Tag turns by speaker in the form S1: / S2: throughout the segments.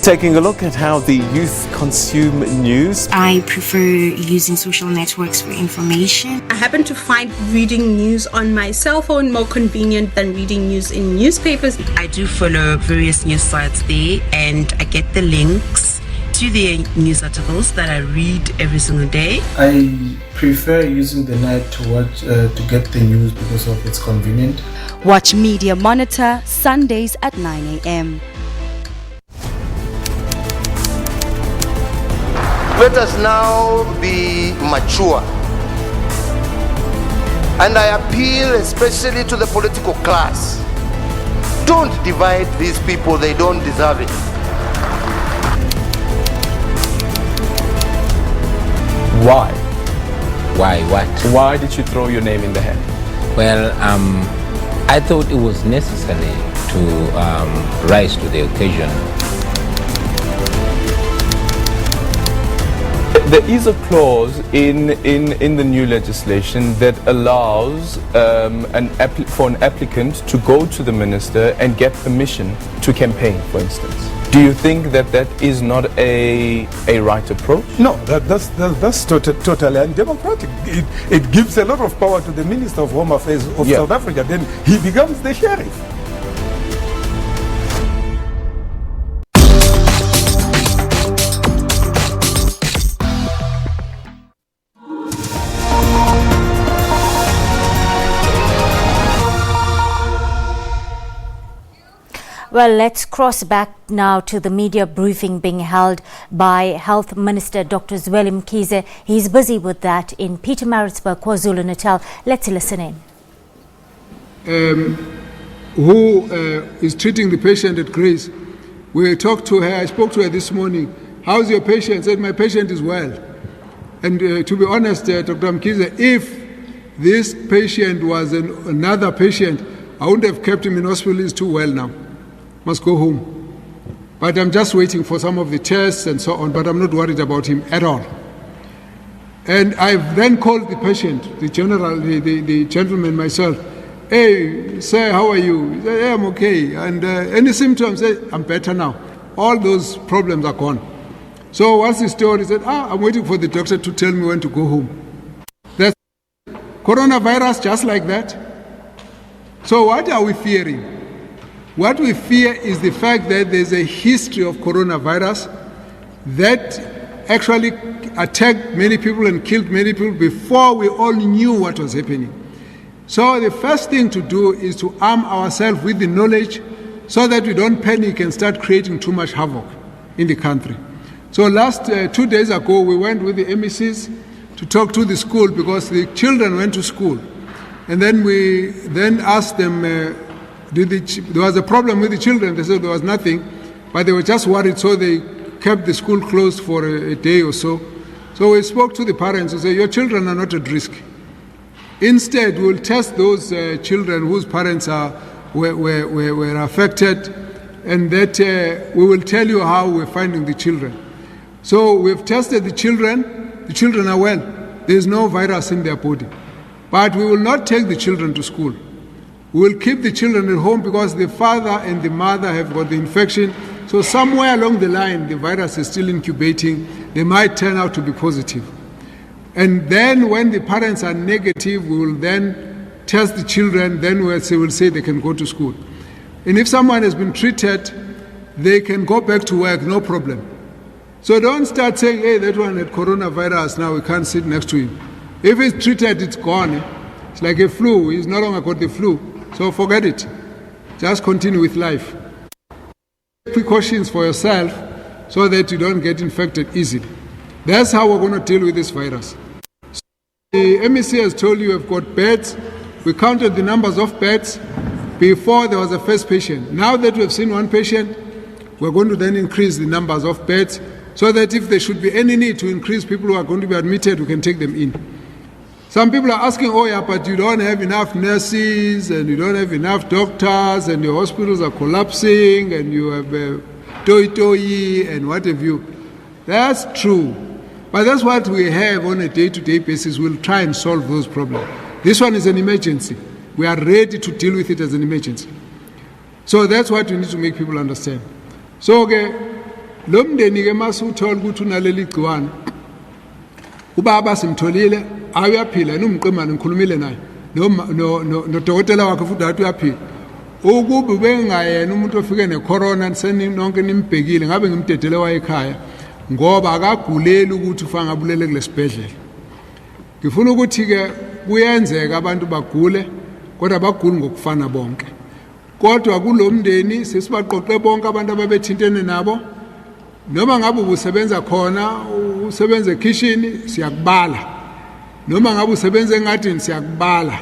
S1: Taking a look at how the youth consume news.
S2: I prefer using social networks for information.
S3: I happen to find reading news on my cell phone more convenient than reading news in newspapers.
S4: I do follow various news sites there, and I get the links to the news articles that I read every single day.
S5: I prefer using the net to watch to get the news because of it's convenient.
S6: Watch Media Monitor Sundays at 9 a.m.
S7: Let us now be mature. And I appeal especially to the political class. Don't divide these people, they don't deserve it.
S1: Why?
S8: Why what?
S1: Why did you throw your name in the hat?
S8: Well, I thought it was necessary to rise to the occasion.
S1: There is a clause in the new legislation that allows for an applicant to go to the minister and get permission to campaign, for instance. Do you think that that is not a right approach?
S9: No, that's totally undemocratic. It gives a lot of power to the Minister of Home Affairs of South Africa. Then he becomes the sheriff.
S10: Well, let's cross back now to the media briefing being held by Health Minister Dr Zweli Mkhize. He's busy with that in Pietermaritzburg, KwaZulu-Natal. Let's listen in.
S11: Who is treating the patient at Grace? We talked to her. I spoke to her this morning. How's your patient? I said, my patient is well. And to be honest, Dr. Mkhize, if this patient was another patient, I wouldn't have kept him in hospital. He's too well now. Must go home. But I'm just waiting for some of the tests and so on, but I'm not worried about him at all. And I've then called the patient, the gentleman myself. Hey, sir, how are you? He said, hey, I'm okay. And any symptoms? I'm better now. All those problems are gone. So what's the story? He said, I'm waiting for the doctor to tell me when to go home. That's coronavirus just like that. So what are we fearing? What we fear is the fact that there's a history of coronavirus that actually attacked many people and killed many people before we all knew what was happening. So the first thing to do is to arm ourselves with the knowledge so that we don't panic and start creating too much havoc in the country. So 2 days ago, we went with the MECs to talk to the school because the children went to school. And then we asked them, there was a problem with the children. They said there was nothing, but they were just worried, so they kept the school closed for a day or so. So we spoke to the parents and said, your children are not at risk. Instead, we will test those children whose parents were affected, and that we will tell you how we're finding the children. So we've tested the children are well. There's no virus in their body. But we will not take the children to school. We will keep the children at home because the father and the mother have got the infection. So somewhere along the line, the virus is still incubating. They might turn out to be positive. And then when the parents are negative, we will then test the children. Then we'll say they can go to school. And if someone has been treated, they can go back to work, no problem. So don't start saying, hey, that one had coronavirus, now we can't sit next to him. If he's treated, it's gone. It's like a flu. He's no longer got the flu. So forget it. Just continue with life. Precautions for yourself so that you don't get infected easily. That's how we're going to deal with this virus. So the MEC has told you we've got beds. We counted the numbers of beds before there was a first patient. Now that we've seen one patient, we're going to then increase the numbers of beds so that if there should be any need to increase people who are going to be admitted, we can take them in. Some people are asking, oh yeah, but you don't have enough nurses and you don't have enough doctors and your hospitals are collapsing and you have toi-toi and what have you. That's true. But that's what we have on a day-to-day basis. We'll try and solve those problems. This one is an emergency. We are ready to deal with it as an emergency. So that's what we need to make people understand. So lo mndeni ke masuthola ukuthi unaleli gciwane ubaba simtholile ayaphila nomqemane ngikhulumile naye no dokotela wakhe futhi athi uyaphila ukuba bengayena umuntu ofike necorona seninonke nimbhekile ngabe ngimdedele wayekhaya ngoba akaguleli ukuthi ufanga abulele kulesibhedlela. Ngifuna ukuthi ke kuyenzeka abantu bagule kodwa baguli ngokufana bonke. Kodwa kulomndeni sesibaqoqe bonke abantu ababethintene nabo noma ngabe ubusebenza khona usebenza ekitchen siyakubala noma ngabe usebenza engadini siyakubala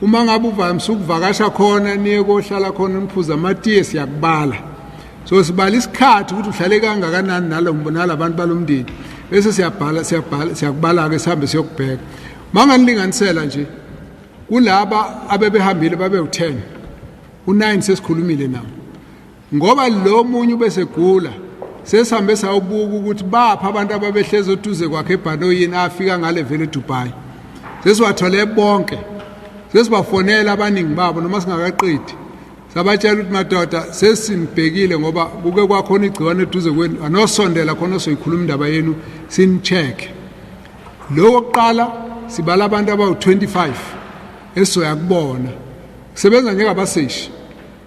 S11: uma ngabe uvamisa ukuvakasha khona niye kohlala khona niphuza amatiye siyakubala. So sibala isikhathi ukuthi uhlale kangakanani nalabantu balomndeni bese siyakubala ke sihambe siyokubheka. Manganilinganisela nje kulaba abebehambile babe u10 u9 sesikhulumile nawo ngoba lo munye ubesegula sesihambe sawubuka ukuthi bapha abantu ababehleze oduze kwakhe eBhanoyini afika ngale vele eDubai sesiwathole bonke sesibafonela abaningi babo noma singakaqedi sabatshela ukuthi madoda sesinibhekile ngoba kuke kwakhona igciwane eduze kwenu anosondela khona soyikhuluma indaba yenu sinicheck. Lo wokuqala sibala abantu abawu25 esizoyakubona kusebenza njengabaseshi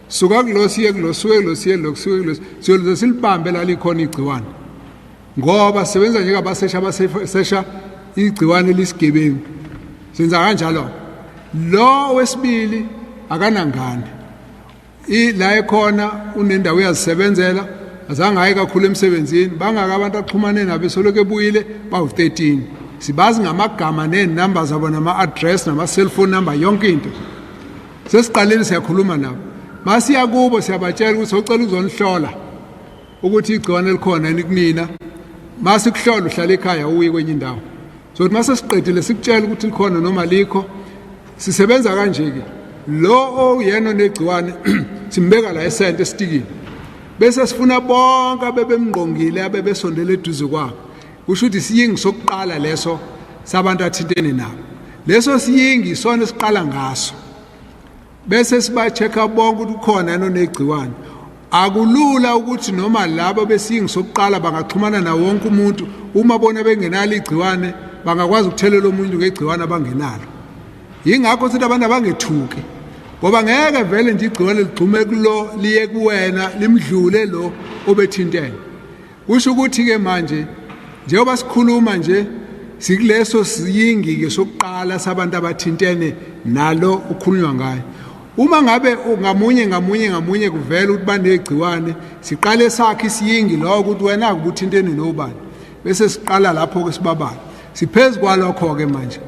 S11: suka kulo siye kulo suke kulo siye lo kusuke kulo siyoze silibambe la likhona igciwane ngoba sebenza njengabaseshi abasesha igciwane lisigebengu senza kanjalo. Lo wesibili akanangane la ekhona unendawo yazisebenzela azange hayi kakhulu emsebenzini bangaka abantu axhumane nabo soloke ebuyile bawu13 sibazi ngamagama nenumbers abo nama-address nama-cellphone number yonke into sesiqalile siyakhuluma nabo masiya kubo siyabatshela ukuthi socela ukuzonihlola ukuthi igciwane likhona yini kunina masikuhlola uhlala ekhaya uye kwenye indawo so mase siqedile sikutshela ukuthi likhona noma likho sisebenza kanje ke lo oyena negciwane simbeka la esente esitikini bese sifuna bonke abebemngqongile abebesondela eduze kwabo kusho ukuthi siyingi sokuqala leso sabantu athintene nabo leso siyingi sona siqala ngaso bese siba check up bonke ukuthi ukhona negciwane. Akulula ukuthi noma labo besiyingi sokuqala bangaxhumana na wonke umuntu uma bona bengenalo igciwane bangakwazi ukuthelela umuntu ngegciwane abangenalo. Yingakho sithi abantu abangethuki ngoba ngeke vele nje igciwane ligxume kulo liye kuwena limdlule lo obethintene. Kusho ukuthi ke manje njengoba sikhuluma nje sikuleso siyingi ke sokuqala sabantu abathintene nalo ukukhulunywa ngayo. Uma ngabe ngamunye kuvela ukuthi banegciwane siqale sakhe isiyingi lo ukuthi wena akubuthintene nobani bese siqala lapho ke sibabala siphezulu kwalokho ke manje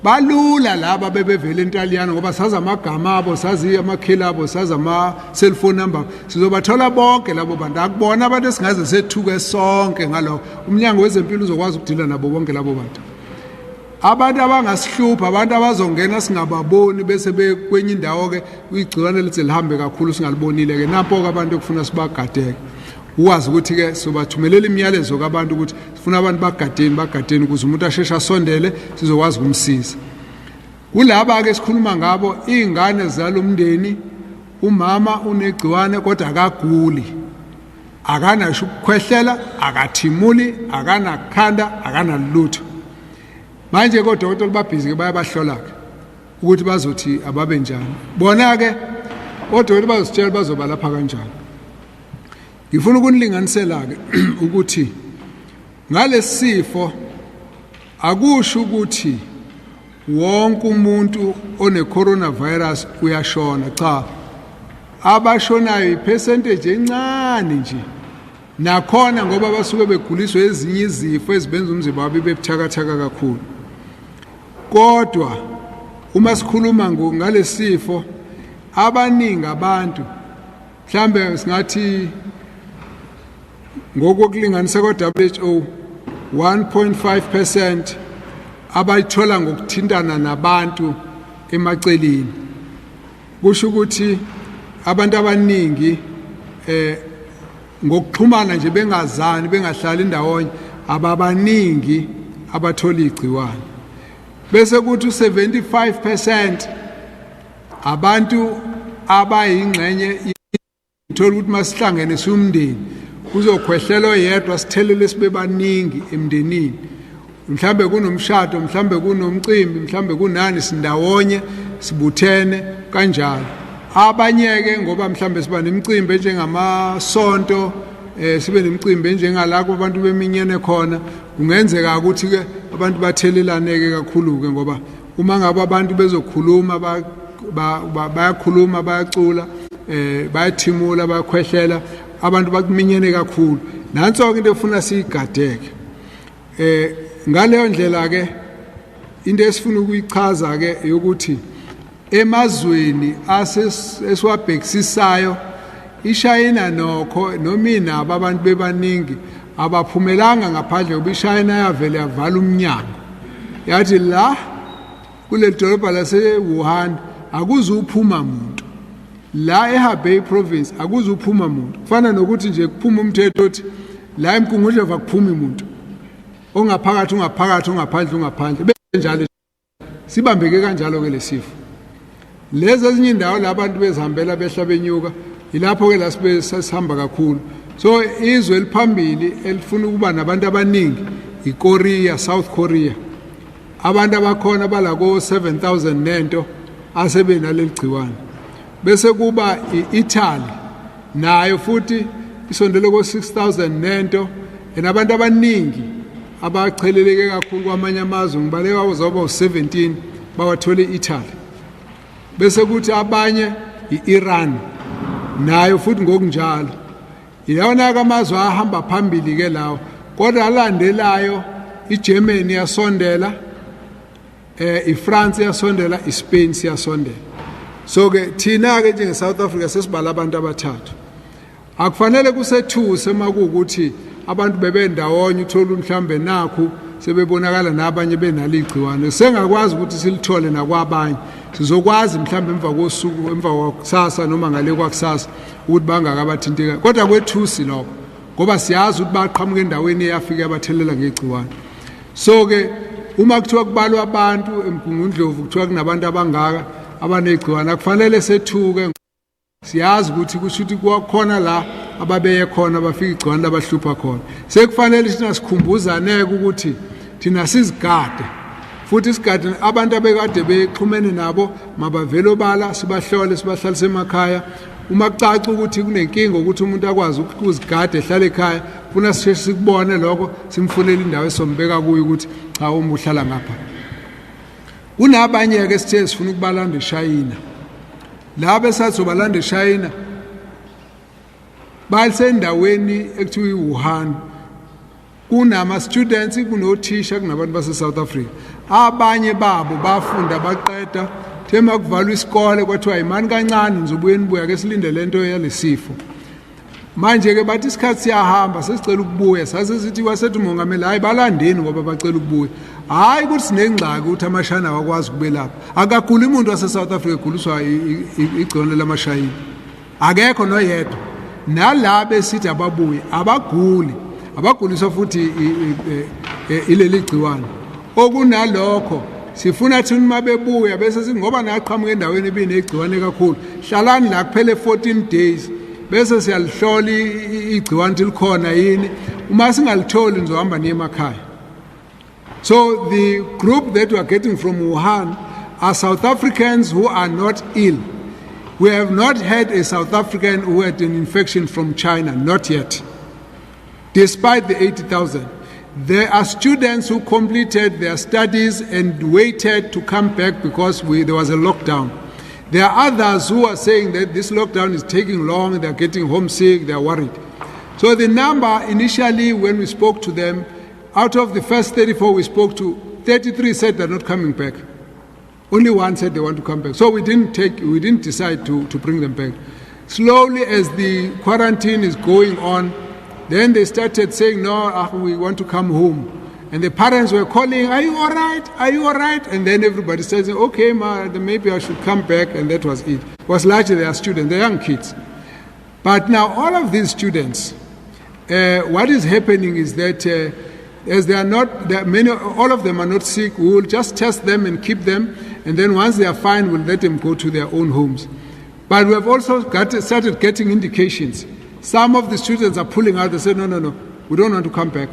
S11: balula laba bebevela entaliyana ngoba sazi amagama abo sazi amakhela abo sazi ama-cellphone number sizobathola bonke labo bantu akubona abantu esingaze sethuke sonke ngalo umnyango wezempilo uzokwazi ukudila nabo bonke labo bantu abantu abangasihlupha abantu abazongena singababoni bese bekwenye indawo ke igciwane lithi lihambe kakhulu singalibonile ke napho ke abantu ekufuna sibagadeke uwazi ukuthi ke sobathumelela imiyalezo kabantu ukuthi sifuna abantu bagadeni ukuze umuntu asheshe asondele sizokwazi ukumsiza. Kulaba ke sikhuluma ngabo izingane zalomndeni umama unegciwane kodwa akaguli akanasho ukukhwehlela akathimuli akanakhanda akanalutho. Manje kodokotela babhizi ke bayabahlola ke ukuthi bazothi ababe njani bona ke odokotela bazositshela bazoba lapha kanjani. Ngifuna ukunilinganisela ke ukuthi ngalesifo akusho ukuthi wonke umuntu one coronavirus uyashona cha abashonayo ipercentage encane nje nakhona ngoba basuke beguliswa ezinye izifo ezibenza umzimba wabo bebuthakathaka kakhulu. Kodwa uma sikhuluma ngalesifo abaningi abantu mhlambe singathi ngokulinganisa kwa-WHO 1.5% abayithola ngokuthintana nabantu emaceleni. Kusho ukuthi abantu abaningi ngokuxhumana nje bengazani bengahlali ndawonye ababaningi abathola igciwane. Bese kuthi 75% abantu abayingxenye ithola ukuthi masihlangene sumndeni kuzokhwehlela oyedwa sithelele sibe baningi emndenini. Mhlambe kunomshado, mhlambe kunomcimbi, mhlambe kunani sindawonye sibuthene kanjalo. Abanye ke ngoba mhlambe siba nemicimbi njengamasonto, sibe nemicimbi njengalapho abantu beminyene khona, kungenzeka ukuthi ke abantu bathelelane ke kakhulu ke ngoba uma ngabe abantu bezokhuluma bayakhuluma bayacula, bayathimula bayakhwehlela, abantu bakuminyene kakhulu. Nanso ke into efuna siyigadeke. Ngaleyo ndlela ke into esifuna ukuyichaza ke yokuthi emazweni esiwabhekisisayo iShayina nokho nomina abantu bebaningi abaphumelanga ngaphandle ngoba iShayina yavele yavala umnyango. Yathi la kule dolobha lase Wuhan akuzuphuma umuntu. La eHubei province akuzuphuma umuntu. Kufana nokuthi nje kuphuma umthetho othi la eMkungudlova kuphuma umuntu. Ongaphakathi ungaphandle benjalo sibambeke kanjalo ke lesifo. Lezi ezinye indawo la abantu bezihambela behla benyuka ilapho ke la sibe sihamba kakhulu. So izwe eliphambili elifuna ukuba nabantu abaningi iKorea, South Korea. Abantu abakhona bala ko 7,000 nento asebenaleli gciwane. Bese kuba iItaly nayo futhi isondele ko 6,000 nento enabantu abaningi abacheleleke kakhulu kwamanye amazwe ngibaleka uzoba u17 bawathole iItaly. Bese kuthi abanye iIran nayo futhi ngokunjalo. Iyona kamazwe ahamba phambili ke lawo. Kodwa alandelayo iGermany yasondela, iFrance yasondela, iSpain siyasondela. So ke thina ke nje South Africa sesibala abantu abathathu. Akufanele kusethuse makuukuthi abantu bebendawonye uthola mhlambe nakho sebebonakala nabanye benalo igciwane. Sengakwazi ukuthi silithole nakwabanye. Sizokwazi mhlambe emva kosuku emva kwakusasa noma ngale kwakusasa ukuthi bangakabathinteka. Kodwa kwethusi lokho ngoba siyazi ukuthi baqhamuka endaweni eyafika abathelela ngegciwane. So ke uma kuthiwa kubalwa abantu eMkungundlovu kuthiwa kunabantu abangaka abanegciwane akufanele sethuke. Siyazi ukuthi kushuthi kukhona la ababeye khona bafika igciwane labahlupha khona. Sekufanele thina sikhumbuzane ukuthi thina sizigade futhi isigade abantu abekade bexhumene nabo mabavele obala sibahlole sibahlalise emakhaya. Uma kucaca ukuthi kunenkinga ukuthi umuntu akwazi ukuzigade ehlale ekhaya funa sikubone lokho simfunele indawo esombeka kuyo ukuthi cha uma uhlala ngapha. Kunabanye ke sithe sifuna ukubalanda eShayina. Laba esazobalanda eShayina bayisendaweni ekuthiwa iWuhan. Kunama students kunothisha kunabantu base South Africa. Abanye babo bafunda baqeda thema kuvalwa isikole kwathiwa imani kancane nizobuye nibuya ke silinde lento yalesifo. Manje ke bathi isikhathi siyahamba sesicela ukubuya sasithi wasethi umongameli hayi balandeni ngoba bacela ukubuya. Hayi ukuthi sinengxaki ukuthi amashayina akwazi kubelapha. Akaguli umuntu wase South Africa eguliswa igciwane lamashayina. Akekho noyedwa. Nalabo esithi ababuye abaguli abaguliswa futhi ileli gciwane. Okunalokho sifuna thina uma bebuya bese singoba naqhamuka endaweni ebinegciwane kakhulu hlalani la kuphele 14 days bese siyalihlola igciwane likhona yini. Uma singalitholi nizohamba niye emakhaya. So the group that we are getting from Wuhan are South Africans who are not ill. We have not had a South African who had an infection from China, not yet. Despite the 80,000. There are students who completed their studies and waited to come back because there was a lockdown. There are others who are saying that this lockdown is taking long, they're getting homesick, they're worried. So the number initially when we spoke to them, out of the first 34 we spoke to, 33 said they're not coming back. Only one said they want to come back. So we didn't decide to bring them back. Slowly as the quarantine is going on, then they started saying, no, we want to come home. And the parents were calling, are you all right? Are you all right? And then everybody says, okay, maybe I should come back. And that was it. It was largely their students, the young kids. But now all of these students, what is happening is that as they are not, all of them are not sick, we will just test them and keep them. And then once they are fine, we'll let them go to their own homes. But we have also started getting indications Some of the students are pulling out. They said, no, we don't want to come back.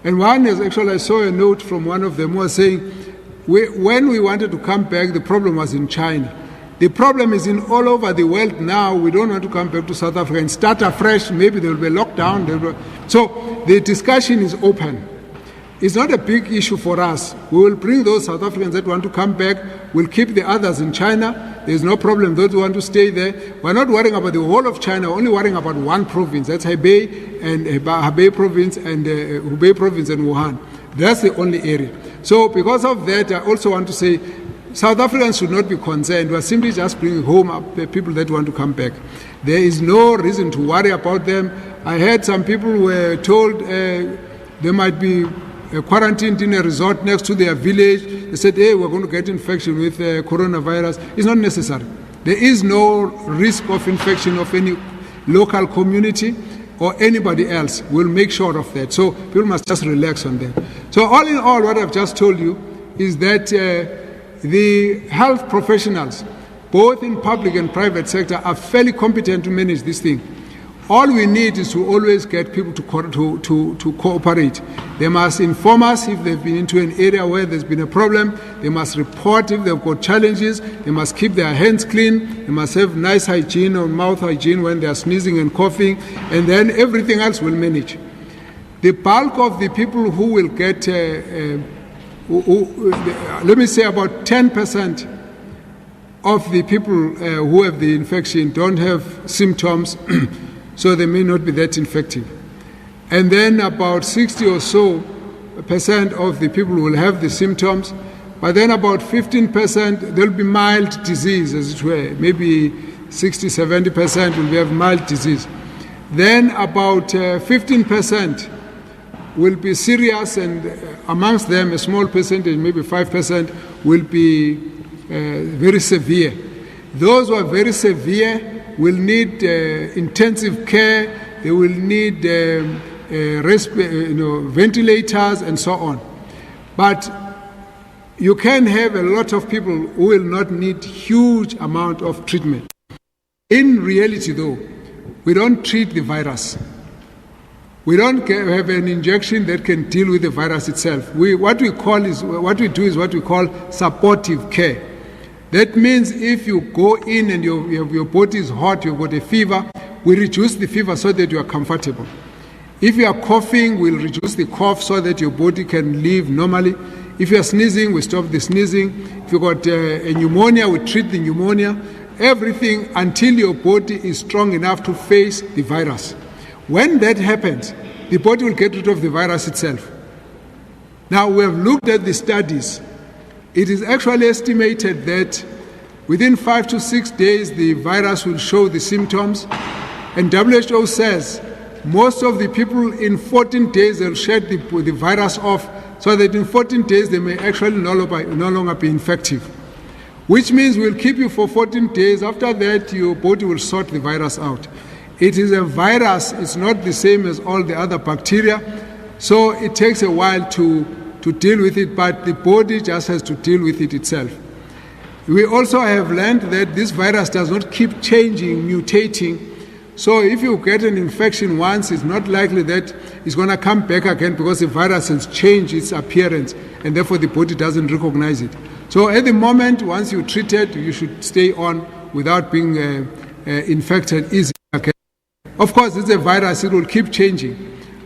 S11: And one is actually, I saw a note from one of them who was saying, when we wanted to come back, the problem was in China. The problem is in all over the world now. We don't want to come back to South Africa and start afresh. Maybe there will be a lockdown. So the discussion is open. It's not a big issue for us. We will bring those South Africans that want to come back. We'll keep the others in China. There's no problem. Those who want to stay there. We're not worrying about the whole of China, only worrying about one province. That's Hebei and Hebei province and Hubei province and Wuhan. That's the only area. So because of that, I also want to say South Africans should not be concerned. We're simply just bringing home people that want to come back. There is no reason to worry about them. I heard some people were told they might be quarantined in a resort next to their village. They said, hey, we're going to get infection with coronavirus. It's not necessary. There is no risk of infection of any local community or anybody else. We'll make sure of that. So people must just relax on that. So all in all, what I've just told you is that the health professionals, both in public and private sector, are fairly competent to manage this thing. All we need is to always get people to cooperate. They must inform us if they've been into an area where there's been a problem. They must report if they've got challenges. They must keep their hands clean. They must have nice hygiene or mouth hygiene when they're sneezing and coughing. And then everything else will manage. The bulk of the people who will get, let me say about 10% of the people who have the infection don't have symptoms, so they may not be that infective. And then about 60 or so % of the people will have the symptoms, but then about 15% there'll be mild disease, as it were. Maybe 60-70% will have mild disease. Then about 15% will be serious, and amongst them a small percentage, maybe 5%, will be very severe. Those who are very severe will need intensive care. They will need ventilators and so on. But you can have a lot of people who will not need huge amount of treatment. In reality, though, we don't treat the virus. We don't have an injection that can deal with the virus itself. What we do is what we call supportive care. That means if you go in and your body is hot, you've got a fever, we reduce the fever so that you are comfortable. If you are coughing, we'll reduce the cough so that your body can live normally. If you are sneezing, we stop the sneezing. If you've got a pneumonia, we treat the pneumonia. Everything until your body is strong enough to face the virus. When that happens, the body will get rid of the virus itself. Now, we have looked at the studies. It is actually estimated that within 5 to 6 days, the virus will show the symptoms. And WHO says most of the people in 14 days will shed the virus off, so that in 14 days they may actually no longer be infective. Which means we'll keep you for 14 days. After that, your body will sort the virus out. It is a virus. It's not the same as all the other bacteria. So it takes a while to deal with it, but the body just has to deal with it itself. We also have learned that this virus does not keep changing, mutating. So if you get an infection once, it's not likely that it's going to come back again because the virus has changed its appearance and therefore the body doesn't recognize it. So at the moment, once you treat it, you should stay on without being infected easily again. Of course, it's a virus, it will keep changing.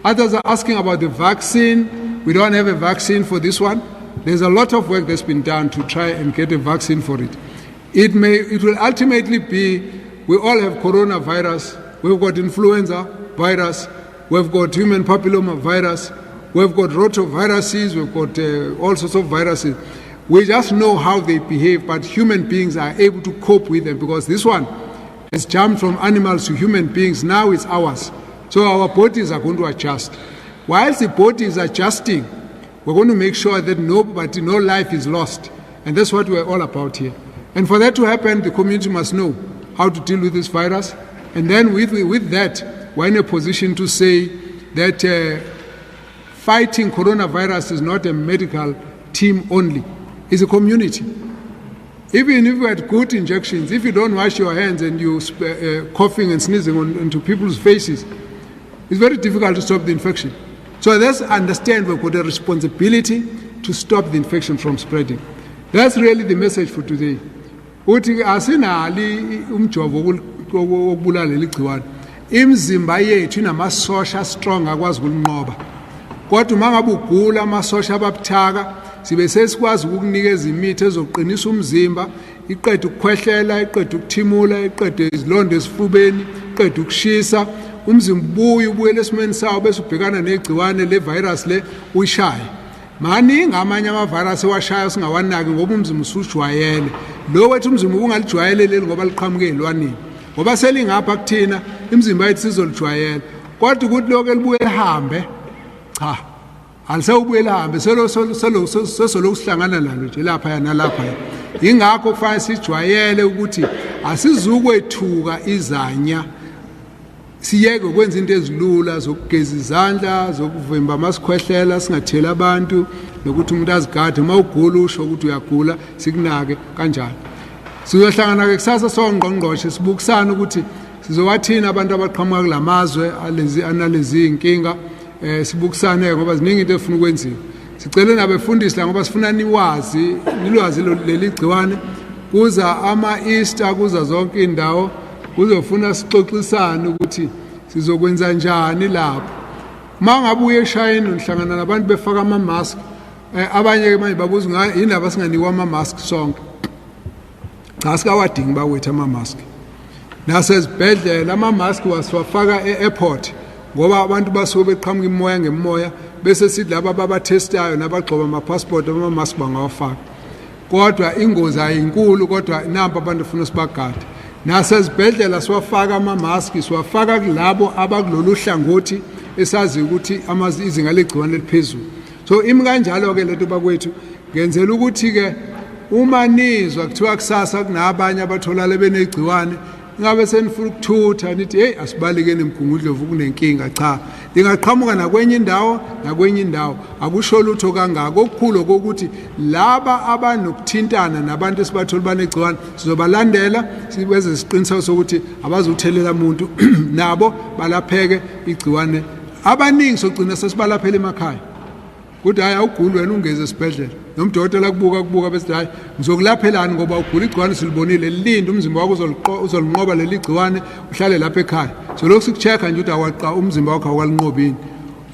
S11: Others are asking about the vaccine. We don't have a vaccine for this one. There's a lot of work that's been done to try and get a vaccine for it. It will ultimately be, we all have coronavirus, we've got influenza virus, we've got human papilloma virus, we've got rotaviruses, we've got all sorts of viruses. We just know how they behave, but human beings are able to cope with them because this one has jumped from animals to human beings. Now it's ours. So our bodies are going to adjust. Whilst the body is adjusting, we're going to make sure that no life is lost. And that's what we're all about here. And for that to happen, the community must know how to deal with this virus. And then with that, we're in a position to say that fighting coronavirus is not a medical team only. It's a community. Even if you had good injections, if you don't wash your hands and you coughing and sneezing into people's faces, it's very difficult to stop the infection. So let's understand we've got a responsibility to stop the infection from spreading. That's really the message for today. Uthi asinali umjovo wokubulala leli gciwane. Imizimba yethu inamasosha strong akwazi ukunqoba. Kodwa uma ngabe ugula amasosha ababuthaka sibe sesikwazi ukukunikeza imithi ezoqinisa umzimba, iqeda ukukhwehlela, iqeda ukuthimula, iqeda izilonda esifubeni, iqeda ukushisa, umzimba ubuyele esimeni sawo bese ubhekana negciwane le virus le uyishaye. Maningi amanye ama-virus ewashaya singawanaki ngoba umzimba usujwayele. Lo wethu umzimba ungalijwayeleli ngoba liqhamuke elwaneni. Ngoba selingapha kuthina imizimba yethu sizolijwayela. Kodwa ukuthi lokho elibuye lihambe, cha. Alisawubuye lihambe selo sihlangana nalo nje lapha nalapha. Ingakho kufanele sijwayele ukuthi asizukwethuka izanya. Siyeke ukwenza into ezilula zokugeza izandla, zokuvimba amasikhwehlela singathela abantu, nokuthi umuntu azigade uma ugula usho ukuthi uyagula sikunake kanjalo. Sizohlangana ke kusasa songqongqoshe sibukisana ukuthi sizowathina abantu abaqhamuka kulamazwe analezi inkinga, sibukisane ngoba ziningi into efuna ukwenziwa. Sicela nabefundisi la ngoba sifuna nilwazi leli gciwane kuza ama-Easter kuza zonke indawo. Kuzofuna sixoxisane ukuthi sizokwenza njani lapho. Mangabe uye eShayina uhlangana nabantu befaka ama-mask, abanye ke manje babuza ngayo yini abasinganikwa ama-mask sonke. Cha sikawadingi bawethu ama-mask. Nasezibhedlela ama-mask wasiwafaka e-airport ngoba abantu basuke beqhamuka imoya ngemoya bese sithi laba ababathestayo nabagcoba ama-passport ama-mask bangawafaka. Kodwa ingozi ayinkulu kodwa nampa abantu ufuna sibagade. Nasezibhedlela siwafaka ama-mask, siwafaka kulabo abakulolu hlangothi esazi ukuthi izinga legciwane liphezulu. So imi kanjalo ke lethu bakwethu ngenzela ukuthi ke uma nizwa kuthiwa kusasa kunabanye abatholale benegciwane ngabe senifuna ukuthutha nithi hey asibalekeni emgungudlovu kunenkinga, cha. Lingaqhamuka nakwenye indawo akusho lutho kangako. Okukhulu ukuthi laba abanokuthintana nabantu esibathola banegciwane sizobalandela sibenze isiqiniseko sokuthi abazuthelela umuntu nabo balapheke igciwane. Abaningi sogcina sesibalaphela emakhaya. Kuthi hayi awuguli wena ungeze esibhedlela. Nomdokotela kubuka bese hayi ngizokulaphelani ngoba ugula igciwane silibonile lilinde umzimba wakho uzolinqoba leli gciwane uhlale lapha ekhaya. So lokho sikuchecka nje ukuthi awaqa umzimba wakho awukalinqobini.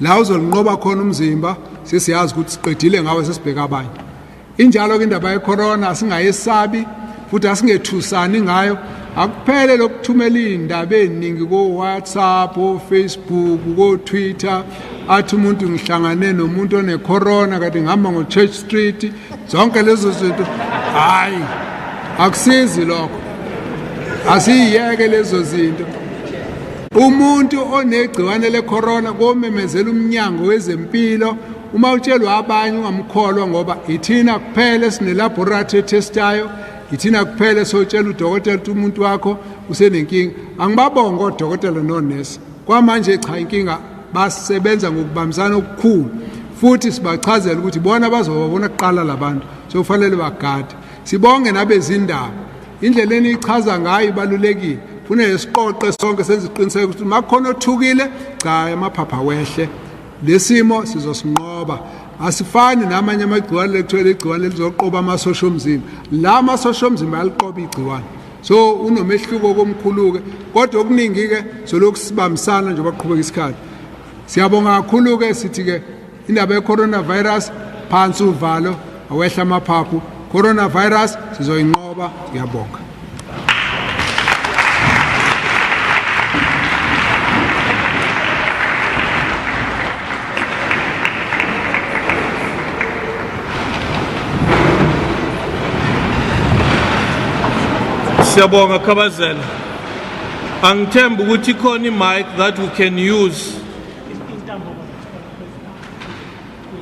S11: La uzolinqoba khona umzimba sesiyazi ukuthi siqedile ngawe sesibheka abanye. Injalo ke indaba ye-corona asingayesabi futhi asingethusani ngayo. Akuphele lokuthumela indaba eziningi ko WhatsApp, ko Facebook, ko Twitter athi umuntu ngihlangane nomuntu one-corona kade ngihamba ngo-Church Street, zonke lezo zinto hayi akusizi lokho. Asiyeke lezo zinto. Umuntu onegciwane le-corona komemezela umnyango wezempilo. Uma utshelwa abanye ungamkholwa ngoba ithina kuphela sine-laboratory testayo, ithina kuphela sotshela udokotela ukuthi umuntu wakho usenenkinga. Angibabonga odokotela nonesi. Kwamanje cha inkinga basebenza ngokubambisana okukhulu futhi sibachazela ukuthi bona bazobabona kuqala labantu so kufanele bagade. Sibonge nabezindaba indlela enichaza ngayo ibalulekile. Kufanele siqoqe sonke senze iqiniseko ukuthi makhona othukile cha amaphapha wehle. Lesimo sizosinqoba. Asifani namanye amagciwane lekuthola igciwane lizoqoba amasosha omzimba. La amasosha omzimba aliqoba igciwane. So unomehluko komkhulu ke kodwa okuningi ke solokhu sibambisana nje baqhubeka isikhathi. Siyabonga kakhulu ke sithi ke indaba ye-coronavirus phansi uvalo awehla amaphaphu. Coronavirus sizoyinqoba. Ngiyabonga.
S12: Siyabonga Khabazela. Angithemba ukuthi khona i-mic that we can use.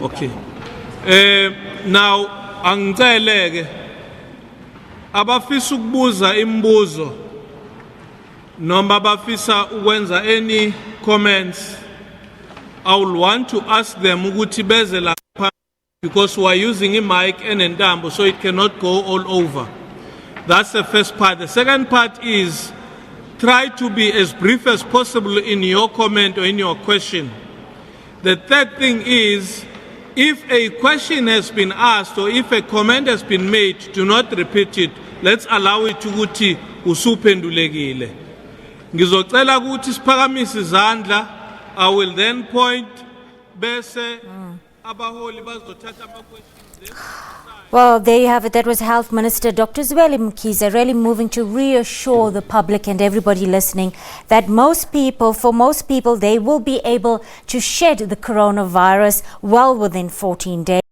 S12: Okay. Now angiceleke abafisa ukubuza imibuzo noma abafisa ukwenza any comments, I will want to ask them ukuthi beze lapha because we are using a mic enentambo so it cannot go all over. That's the first part. The second part is try to be as brief as possible in your comment or in your question. The third thing is, if a question has been asked or if a comment has been made, do not repeat it. Let's allow it ukuthi usuphendulekile. Ngizocela ukuthi siphakamise izandla. I will then point bese abaholi bazothatha ama questions.
S10: Well, there you have it. That was Health Minister Dr. Zweli Mkhize, really moving to reassure the public and everybody listening that for most people, they will be able to shed the coronavirus well within 14 days.